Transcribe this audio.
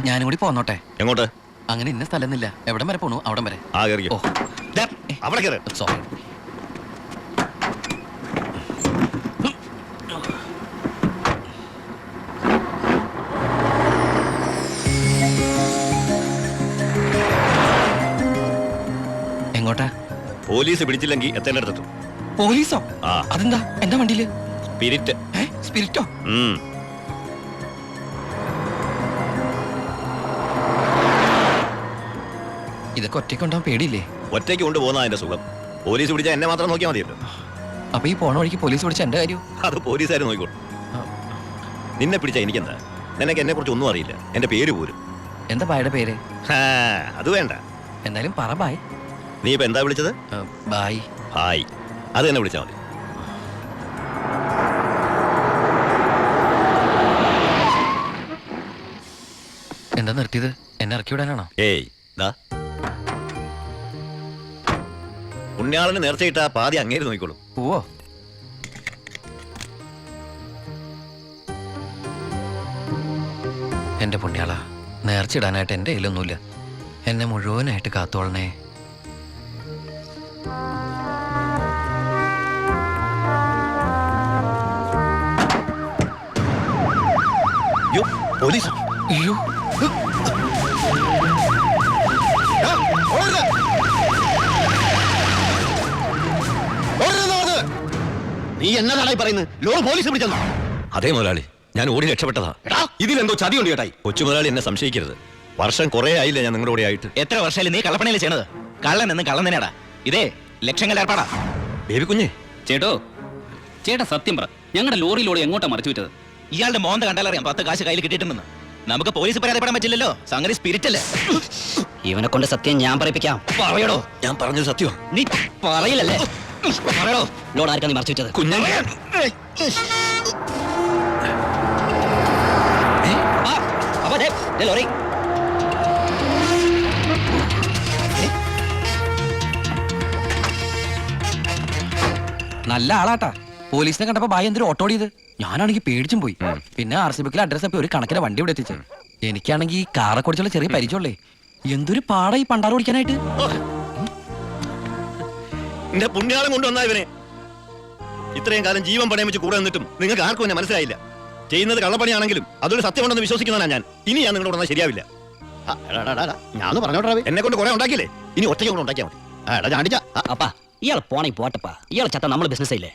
ഞാനും കൂടി പോന്നോട്ടെ. എങ്ങോട്ട്? അങ്ങനെ ഇന്ന സ്ഥലമില്ല, എവിടം വരെ പോണു അവിടം വരെ. ഓ അവിടെ കയറി. സോറി. എങ്ങോട്ടാ? പോലീസ് പിടിച്ചില്ലെങ്കിൽ എത്തേണ്ടടുത്തെത്തും. പോലീസോ? അതെന്താ എന്റെ വണ്ടിയില്? സ്പിരിറ്റ്. സ്പിരിറ്റോ? ഇതൊക്കെ ഒറ്റയ്ക്കുണ്ടാവാൻ പേടിയില്ലേ? ഒറ്റയ്ക്ക് കൊണ്ടുപോകുന്ന അതിന്റെ സുഖം. പോലീസ് പിടിച്ചാൽ എന്നെ മാത്രം നോക്കിയാൽ മതിയല്ലോ. അപ്പൊ ഈ പോണ വഴിക്ക് പോലീസ് പിടിച്ച എന്റെ കാര്യം? അത് പോലീസുകാർ നോക്കിക്കോളും. നിന്നെ പിടിച്ച എനിക്കെന്താ? നിനക്ക് എന്നെ കുറിച്ച് ഒന്നും അറിയില്ല. എന്റെ പേര് പോരും. എന്താ ബായുടെ പേര്? അത് വേണ്ട. എന്തായാലും പറ ബായ്. നീ ഇപ്പൊ എന്താ വിളിച്ചത്? ബായ്. ഹായ്. അത് തന്നെ വിളിച്ചാൽ മതി. എന്താ നിർത്തിയത്? എന്നെ ഇറക്കി വിടാനാണോ? ഏയ് ദാ പുണ്യാളന് നേർച്ചയിട്ട പാതി അങ്ങേര് നോക്കിക്കോളും. പോവോ? എന്റെ പുണ്യാള, നേർച്ചിടാനായിട്ട് എന്റെ കയ്യിലൊന്നുമില്ല. എന്നെ മുഴുവനായിട്ട് കാത്തോളണേ. പോലീസ്. അയ്യോ, നീ എന്നതായി പറയുന്നത്? ലോഡ് പോലീസ് പിടിച്ചെന്നോ? അതേ മുതലാളി, ഞാൻ ഓടി രക്ഷപ്പെട്ടതാ. ഇതിലെന്തോ ചതിയുണ്ട് ചേട്ടായി. കൊച്ചു മുതലാളി എന്നെ സംശയിക്കരുത്. വർഷം കുറെ ആയില്ല ഞാൻ നിങ്ങളുടെ കൂടെ ആയിട്ട്. എത്ര വർഷമായാലും നീ കള്ളപ്പണിയല്ലേ ചെയ്യണത്? കള്ളൻ എന്ന് കള്ളൻ തന്നെയാടാ. ഇതേ ലക്ഷങ്ങളുടെ ഏർപ്പാടാ. ബേബി കുഞ്ഞേ. ചേട്ടാ സത്യം പറ, ഞങ്ങളുടെ ലോറിയിലൂടെ എങ്ങോട്ടാ മറിച്ചു വിറ്റത്? ഇയാളുടെ മോന്ത കണ്ടാലറിയാം 10 കാശ് കയ്യിൽ കിട്ടിയിട്ടുണ്ടെന്ന്. നമുക്ക് പോലീസ് പരാതിപ്പെടാൻ പറ്റില്ലല്ലോ, സംഗതി സ്പിരിറ്റ് അല്ലേ. ഇവനെ കൊണ്ട് സത്യം ഞാൻ പറയിപ്പിക്കാം. പറയടോ. ഞാൻ പറഞ്ഞത് സത്യമാണ്. നീ പറയില്ലല്ലേ? പറയടോ. ലോഡ് ആർക്കാ നീ മറച്ചു വെച്ചത്? കുഞ്ഞേ. ലോറി നല്ല ആളാട്ടാ. പോലീസിനെ കണ്ടപ്പോ ബായ് എന്തൊരു ഓട്ടോ ഓടിയത്. ഞാനാണെങ്കിൽ പേടിച്ചും പോയി. പിന്നെ RC ബുക്കിലെ അഡ്രസ് അപ്പൊ ഒരു കണക്കിന് വണ്ടി ഇവിടെ എത്തിച്ചു. എനിക്കാണെങ്കിൽ കാറൊക്കെ ഓടിച്ചുള്ള ചെറിയ പരിചയമുള്ളേ. എന്തൊരു പാടാ ഈ പണ്ടാറ് ഓടിക്കാനായിട്ട്. എന്റെ പുണ്യാളം കൊണ്ടുവന്നാ ഇവനെ. ഇത്രയും കാലം ജീവൻ പണയം വെച്ച് കൂടെ നിന്നിട്ടും നിങ്ങൾക്ക് ആർക്കും എന്നെ മനസ്സിലായില്ല. ചെയ്യുന്നത് കള്ളപ്പണിയാണെങ്കിലും അതൊരു സത്യമുണ്ടെന്ന് വിശ്വസിക്കുന്നതാണ് ഞാൻ. ഇനി ഞാൻ നിങ്ങളോട് വന്നാൽ ശരിയാവില്ല. ഞാൻ പറഞ്ഞോട്ടെ. എന്നെ കൊണ്ട് കുറെ ഉണ്ടാക്കിയില്ലേ, ഇനി ഒറ്റയ്ക്ക് കൊണ്ട് ഉണ്ടാക്കിയാൽ മതി. അപ്പാ ഇയാൾ പോണേ പോട്ടപ്പാ. ഇയാൾ ചത്ത നമ്മള് ബിസിനസ് ഇല്ലേ?